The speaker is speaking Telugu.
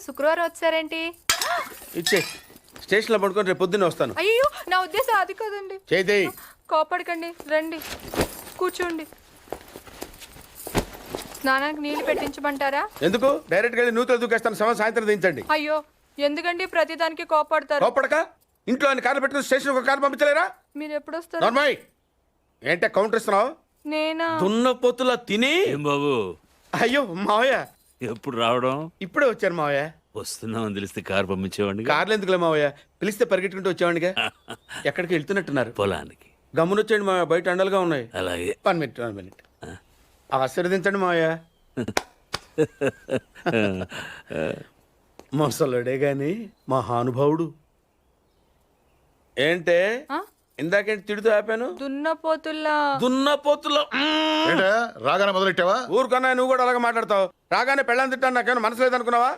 శుక్రవారం వచ్చారేంటి? ఇచ్చే స్టేషన్లో పడుకొని రేపు పొద్దున్నే వస్తాను. అయ్యో నా ఉద్దేశం అది కాదండి. చేతి కోపడకండి, రండి కూర్చోండి. స్నానానికి నీళ్లు పెట్టించమంటారా? ఎందుకు? డైరెక్ట్గా వెళ్ళి నూతలు దూకేస్తాను. సాయంత్రం దించండి. అయ్యో ఎందుకండి ప్రతిదానికి కోపడతారు? కోపడక ఇంట్లో ఆయన కారు పెట్టుకుని స్టేషన్ ఒక కారు పంపించలేరా? మీరు ఎప్పుడు వస్తారు? నార్మల్ ఏంటే కౌంటర్ ఇస్తున్నావు? నేనా? దున్నపోతులా తిని. ఏం బాబు అయ్యో మావయ్య ఎప్పుడు రావడం? ఇప్పుడే వచ్చాను మావయ్య. వస్తున్నామని తెలిస్తే కారు పంపించేవాడిని. కార్లు ఎందుకులే మావయ్య, పిలిస్తే పరిగెట్టుకుంటూ వచ్చేవాడిగా. ఎక్కడికి వెళ్తున్నట్టున్నారు? పొలానికి. గమ్మునొచ్చేయండి మావయ్య, బయట అండలుగా ఉన్నాయి. అలాగే. 1 మినిట్ ఆశీర్వదించండి మావయ్య. మొసలుడే గాని మహానుభావుడు. ఏంటే ఇందాకేంటి తిడుతూ ఆపాను? దున్నపోతుల్లా. దున్నపోతులో రాగానే మొదలెట్టావా? ఊరుకన్నా నువ్వు కూడా అలాగే మాట్లాడతావు. రాగానే పెళ్ళని తిట్టాను, నాకేమైనా మనసు లేదనుకున్నావా?